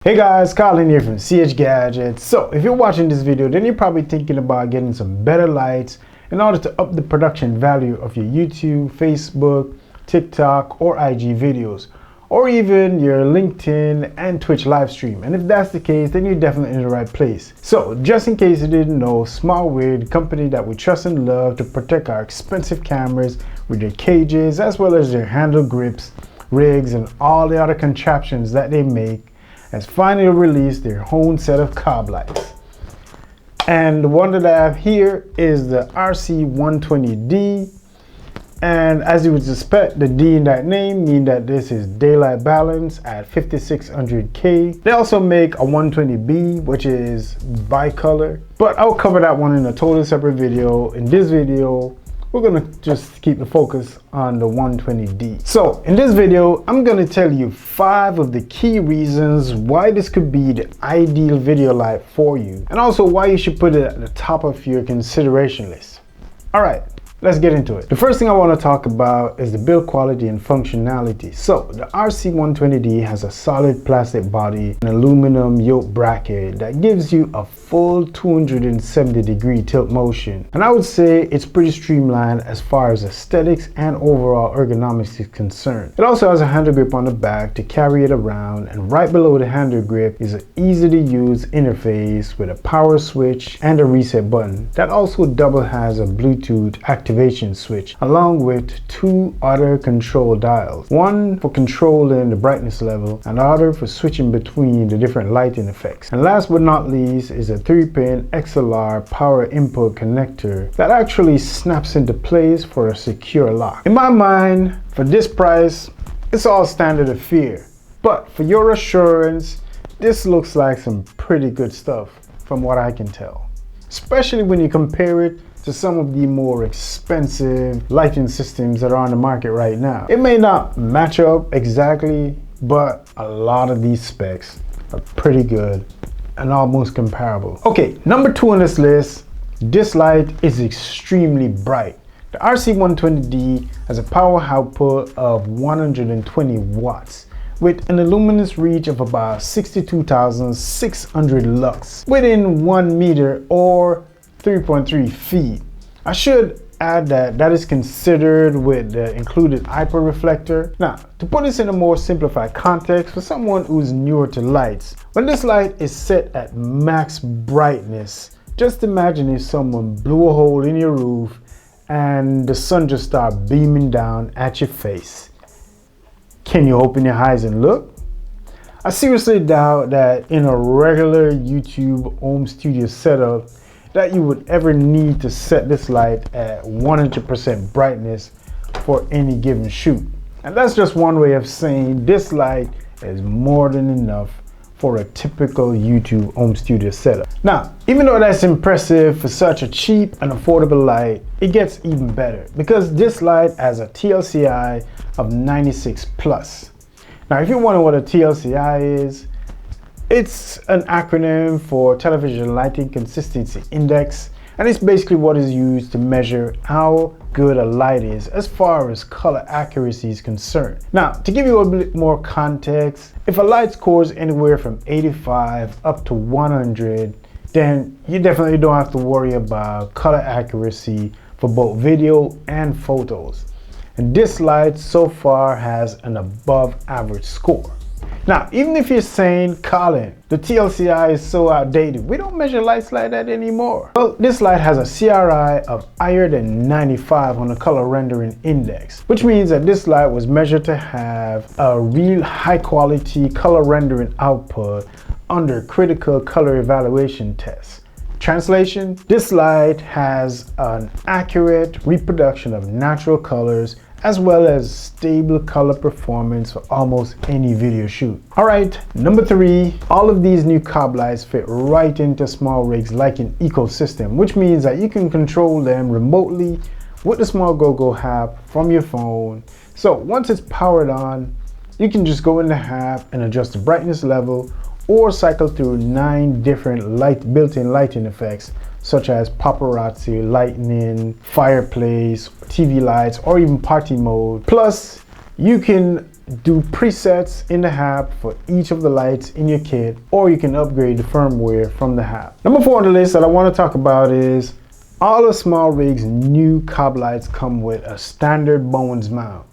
Hey guys, Colin here from CH Gadgets. So if you're watching this video, then you're probably thinking about getting some better lights in order to up the production value of your YouTube, Facebook, TikTok, or IG videos, or even your LinkedIn and Twitch live stream. And if that's the case, then you're definitely in the right place. So just in case you didn't know, SmallRig, the company that we trust and love to protect our expensive cameras with their cages, as well as their handle grips, rigs, and all the other contraptions that they make, has finally released their own set of cob lights. And the one that I have here is the RC120D. And as you would suspect, the D in that name means that this is daylight balance at 5600K. They also make a 120B, which is bicolor, but I'll cover that one in a totally separate video. In this video, we're gonna just keep the focus on the 120D. So in this video, I'm gonna tell you 5 of the key reasons why this could be the ideal video light for you, and also why you should put it at the top of your consideration list. All right, let's get into it. The first thing I want to talk about is the build quality and functionality. So the RC120D has a solid plastic body and aluminum yoke bracket that gives you a full 270-degree tilt motion. And I would say it's pretty streamlined as far as aesthetics and overall ergonomics is concerned. It also has a handle grip on the back to carry it around, and right below the handle grip is an easy to use interface with a power switch and a reset button that also double has a Bluetooth activation switch, along with 2 other control dials, one for controlling the brightness level and the other for switching between the different lighting effects. And last but not least is a 3-pin XLR power input connector that actually snaps into place for a secure lock. In my mind, for this price, it's all standard affair. But for your assurance, this looks like some pretty good stuff from what I can tell, especially when you compare it to some of the more expensive lighting systems that are on the market right now. It may not match up exactly, but a lot of these specs are pretty good and almost comparable. Okay, number 2 on this list, this light is extremely bright. The RC120D has a power output of 120 watts with an luminous reach of about 62,600 lux within 1 meter or 3.3 feet. I should add that that is considered with the included hyper reflector. Now, to put this in a more simplified context for someone who's newer to lights, when this light is set at max brightness, just imagine if someone blew a hole in your roof and the sun just started beaming down at your face. Can you open your eyes and look? I seriously doubt that in a regular YouTube home studio setup that you would ever need to set this light at 100% brightness for any given shoot. And that's just one way of saying this light is more than enough for a typical YouTube home studio setup. Now, even though that's impressive for such a cheap and affordable light, it gets even better because this light has a TLCI of 96 plus. Now, if you're wondering what a TLCI is, it's an acronym for Television Lighting Consistency Index, and it's basically what is used to measure how good a light is as far as color accuracy is concerned. Now, to give you a bit more context, if a light scores anywhere from 85 up to 100, then you definitely don't have to worry about color accuracy for both video and photos. And this light so far has an above average score. Now, even if you're saying, Colin, the TLCI is so outdated, we don't measure lights like that anymore. Well, this light has a CRI of higher than 95 on the color rendering index, which means that this light was measured to have a real high quality color rendering output under critical color evaluation tests. Translation, this light has an accurate reproduction of natural colors as well as stable color performance for almost any video shoot. All right, number 3, all of these new cob lights fit right into SmallRig's lighting ecosystem, which means that you can control them remotely with the SmallGo app from your phone. So once it's powered on, you can just go in the app and adjust the brightness level or cycle through 9 different built-in lighting effects such as paparazzi, lightning, fireplace, TV lights, or even party mode. Plus, you can do presets in the app for each of the lights in your kit, or you can upgrade the firmware from the app. Number 4 on the list that I want to talk about is all of SmallRig's new cob lights come with a standard Bowens mount,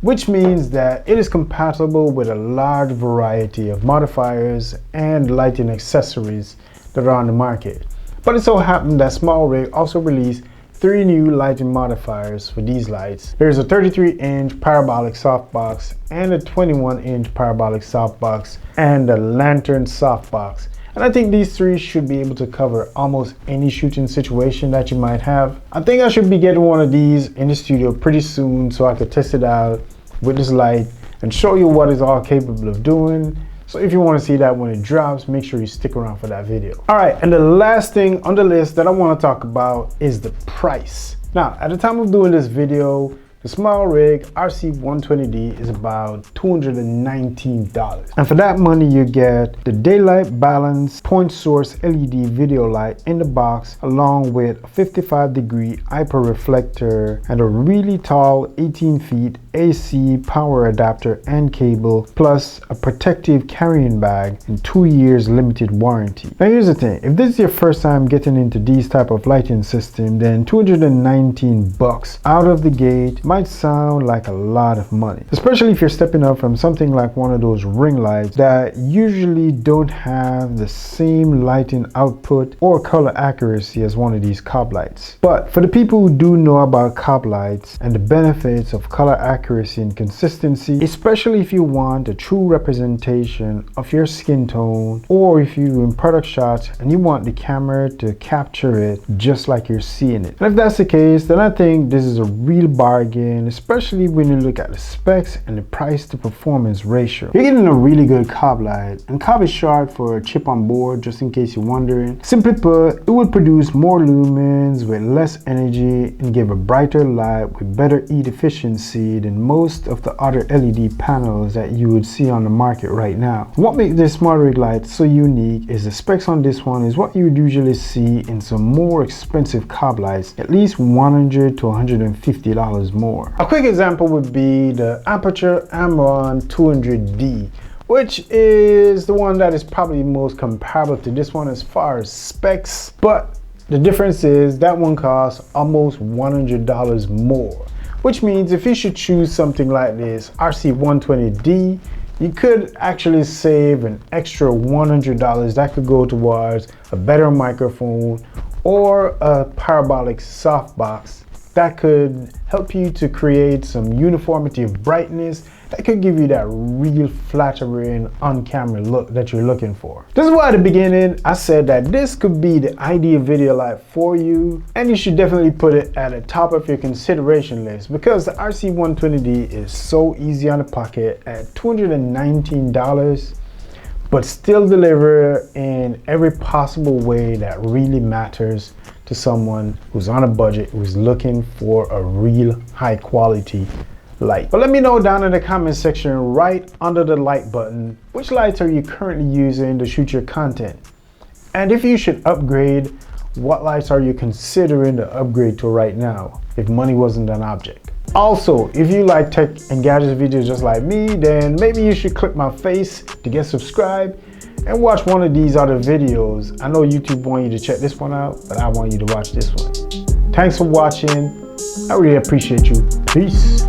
which means that it is compatible with a large variety of modifiers and lighting accessories that are on the market. But it so happened that SmallRig also released 3 new lighting modifiers for these lights. There's a 33-inch parabolic softbox and a 21-inch parabolic softbox and a lantern softbox. And I think these 3 should be able to cover almost any shooting situation that you might have. I think I should be getting one of these in the studio pretty soon so I could test it out with this light and show you what it's all capable of doing. So if you want to see that when it drops, make sure you stick around for that video. All right, and the last thing on the list that I want to talk about is the price. Now, at the time of doing this video, the SmallRig RC120D is about $219. And for that money, you get the daylight balance point source LED video light in the box, along with a 55-degree IPA reflector and a really tall 18 feet AC power adapter and cable, plus a protective carrying bag and 2 years limited warranty. Now here's the thing, if this is your first time getting into these type of lighting system, then $219 out of the gate might sound like a lot of money, especially if you're stepping up from something like one of those ring lights that usually don't have the same lighting output or color accuracy as one of these cob lights. But for the people who do know about cob lights and the benefits of color accuracy and consistency, especially if you want a true representation of your skin tone, or if you're doing product shots and you want the camera to capture it just like you're seeing it. And if that's the case, then I think this is a real bargain, especially when you look at the specs and the price to performance ratio. You're getting a really good cob light, and cob is short for chip on board, just in case you're wondering. Simply put, it will produce more lumens with less energy and give a brighter light with better heat efficiency than most of the other LED panels that you would see on the market right now. What makes this SmallRig light so unique is the specs on this one is what you would usually see in some more expensive cob lights, at least $100 to $150 more. A quick example would be the Aperture Amron 200D, which is the one that is probably most comparable to this one as far as specs, but the difference is that one costs almost $100 more, which means if you should choose something like this RC120D, you could actually save an extra $100 that could go towards a better microphone or a parabolic softbox that could help you to create some uniformity of brightness that could give you that real flattering on-camera look that you're looking for. This is why at the beginning I said that this could be the ideal video light for you, and you should definitely put it at the top of your consideration list, because the RC120D is so easy on the pocket at $219, but still deliver in every possible way that really matters to someone who's on a budget, who's looking for a real high quality light. But let me know down in the comment section right under the like button, which lights are you currently using to shoot your content? And if you should upgrade, what lights are you considering to upgrade to right now if money wasn't an object? Also, if you like tech and gadgets videos just like me, then maybe you should click my face to get subscribed and watch one of these other videos. I know YouTube want you to check this one out, but I want you to watch this one. Thanks for watching. I really appreciate you. Peace.